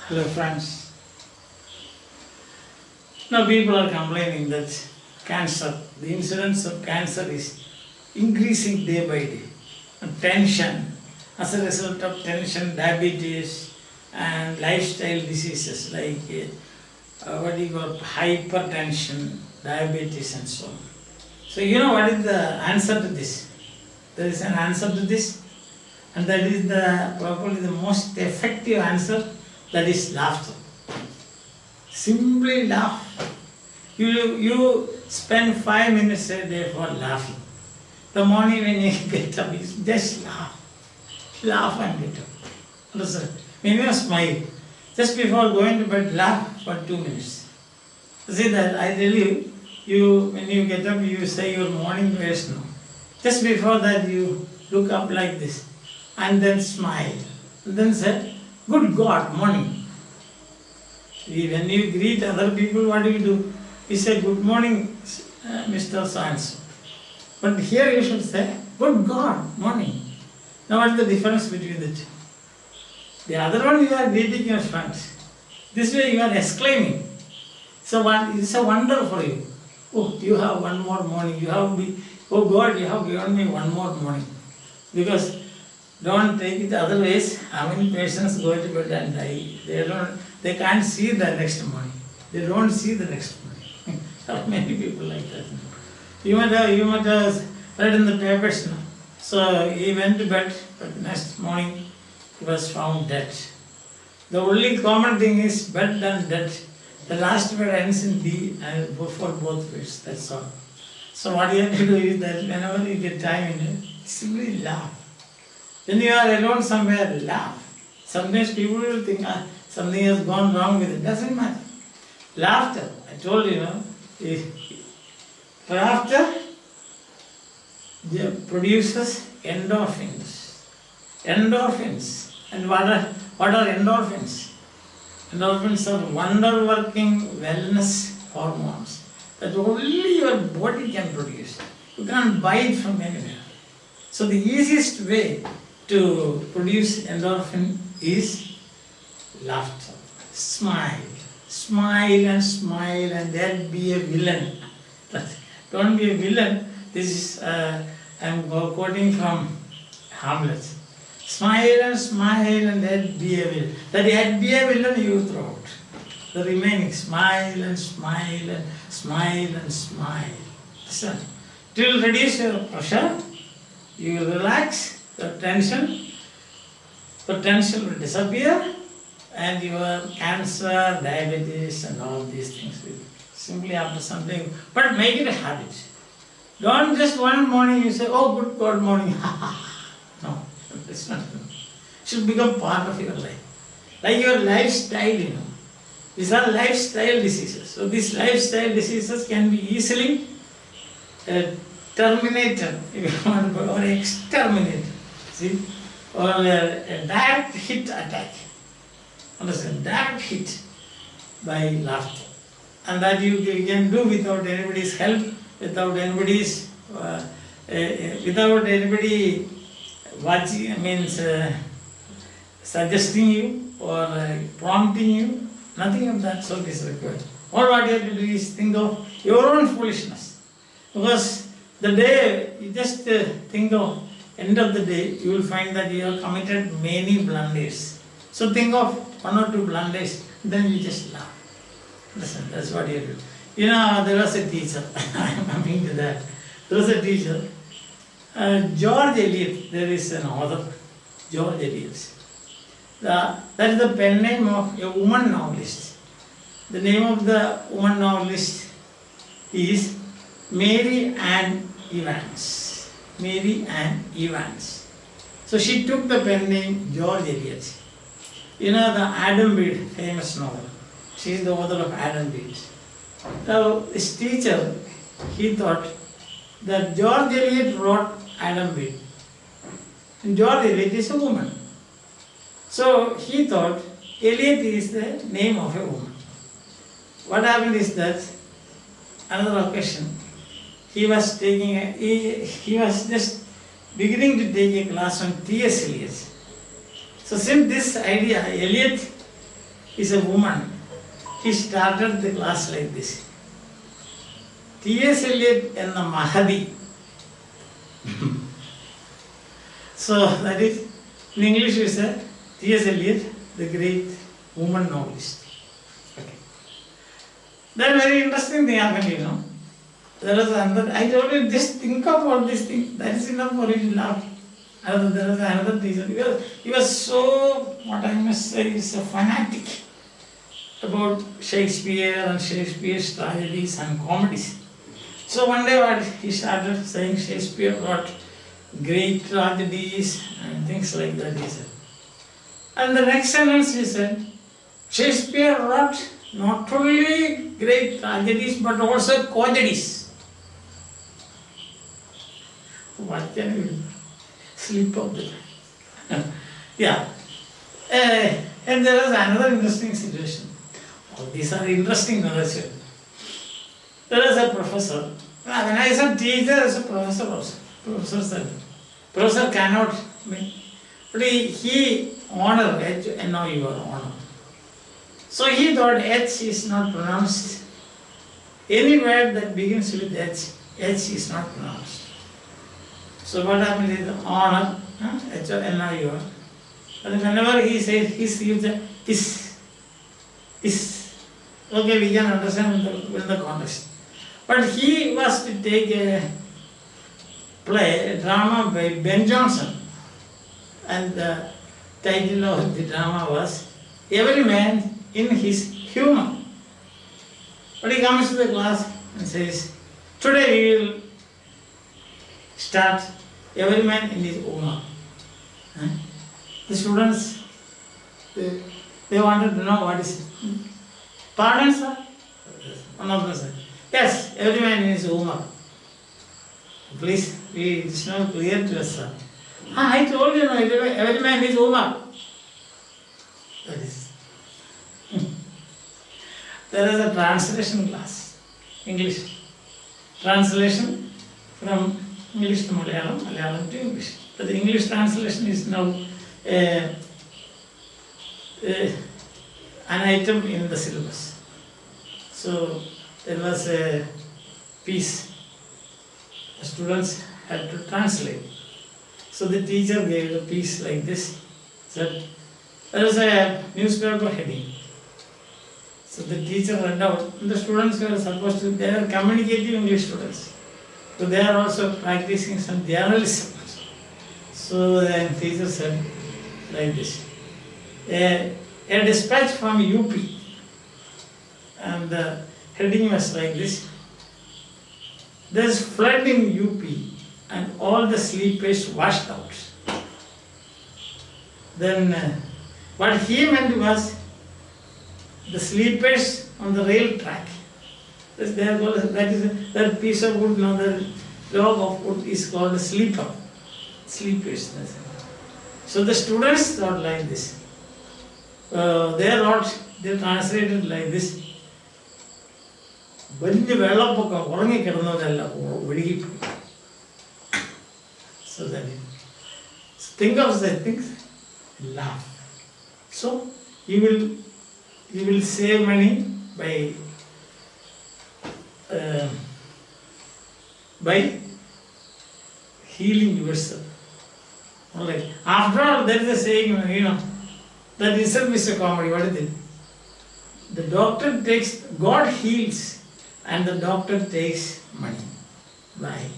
Hello friends. Now people are complaining that cancer, the incidence of cancer is increasing day by day. And tension, as a result of tension, diabetes and lifestyle diseases like what do you call hypertension, diabetes and so on. So you know what is the answer to this? There is an answer to this, and that is probably the most effective answer. That is laughter. Simply laugh. You spend 5 minutes a day for laughing. The morning when you get up, you just laugh. Laugh and get up. Understand? When you smile, just before going to bed, laugh for 2 minutes. See that I tell you, when you get up, you say your morning prayers now. Just before that, you look up like this and then smile. And then say, "Good God, morning." When you greet other people, what do? You say, "Good morning, Mr. So-and-so." But here you should say, "Good God, morning." Now what is the difference between the two? The other one you are greeting your friends. This way you are exclaiming. So it's a wonder for you. Oh, you have one more morning. Oh God, you have given me one more morning. Because don't take it otherwise. How many persons go to bed and die? They can't see the next morning. They don't see the next morning. How many people like that? You might have read in the papers now. So he went to bed, but next morning he was found dead. The only common thing is bed and dead. The last word ends in D and for both words. That's all. So what you have to do is that whenever you get time in it, simply laugh. When you are alone somewhere, laugh. Sometimes people will think something has gone wrong with it. Doesn't matter. Laughter, I told you, laughter produces endorphins. Endorphins. And what are endorphins? Endorphins are wonder-working wellness hormones that only your body can produce. You can't buy it from anywhere. So the easiest way to produce endorphin is laughter. Smile. Smile and then be a villain. Don't be a villain. This is, I'm quoting from Hamlet. Smile and then be a villain. That yet be a villain you throw out. The remaining smile and smile and smile and smile. Listen. It will reduce your pressure. You will relax, the tension will disappear, and your cancer, diabetes and all these things will simply after something, but make it a habit. Don't just one morning you say, "Oh, good God, morning." No, it's not good. It should become part of your life. Like your lifestyle, These are lifestyle diseases. So these lifestyle diseases can be easily terminated, if you want to, or exterminated. See? Or a direct hit attack. Understand? Direct hit by laughter. And that you can do without anybody's help, without anybody watching, suggesting you or prompting you. Nothing of that sort is required. All what you have to do is think of your own foolishness. Because the day you just think of end of the day, you will find that you have committed many blunders. So think of 1 or 2 blunders, then you just laugh. Listen, that's what you do. There was a teacher. I am coming to that. There was a teacher. George Eliot, there is an author, George Eliot. That is the pen name of a woman novelist. The name of the woman novelist is Mary Ann Evans. Mary Ann Evans. So she took the pen name George Eliot. The Adam Bede famous novel. She is the author of Adam Bede. Now this teacher, he thought that George Eliot wrote Adam Bede. And George Eliot is a woman. So he thought Eliot is the name of a woman. What happened is that another occasion, he was just beginning to take a class on T.S. Eliot. So since this idea, Eliot is a woman. He started the class like this. T.S. Eliot and the Mahadi. So that is, in English we said, T.S. Eliot, the great woman novelist. Okay. Then very interesting thing happened, you know. There was another, I told you, just think about this thing. That is enough for you to laugh. There was another teacher. He was so, what I must say, is a fanatic about Shakespeare and Shakespeare's tragedies and comedies. So one day what he started saying, Shakespeare wrote great tragedies and things like that, he said. And the next sentence he said, Shakespeare wrote not only great tragedies but also comedies. What can you do? Slip of the yeah. And there was another interesting situation. Oh, these are interesting knowledge. There was a professor. When I said teacher, there was a professor also. Professor said, professor cannot mean. But he honor H, and now you are honor. So he thought H is not pronounced. Any word that begins with H, H is not pronounced. So what happened is honor, H, and now you are. But whenever he says his, he says is. Okay, we can understand in the context. But he was to take a play, a drama by Ben Jonson. And the title of the drama was Every Man in His Humor. But he comes to the class and says, today we will start Every Man in His Humor. The students, they wanted to know what is it. Pardon, sir? One of them said, yes, every man in his humor. Please, it's not clear to us, sir. I told you, no, every man in his humor. That is. There is a translation class, English. Translation from English to Malayalam, Malayalam to English. But the English translation is now an item in the syllabus. So there was a piece the students had to translate. So the teacher gave the piece like this. Said, there was a newspaper heading. So the teacher read out, and the students were supposed to, they are communicative English students. So they are also practicing some journalism. So the teacher said like this. A dispatch from UP, and the heading was like this. There is flood in UP and all the sleepers washed out. Then what he meant was the sleepers on the rail track. That piece of wood, no, the log of wood is called a sleeper. Sleepers. So the students thought like this. They translated like this. So that think of the things, laugh. So you will save money by healing yourself. Alright. After all, there is a saying, you know, that itself is a comedy. What is it? The doctor takes, God heals, and the doctor takes money. Why?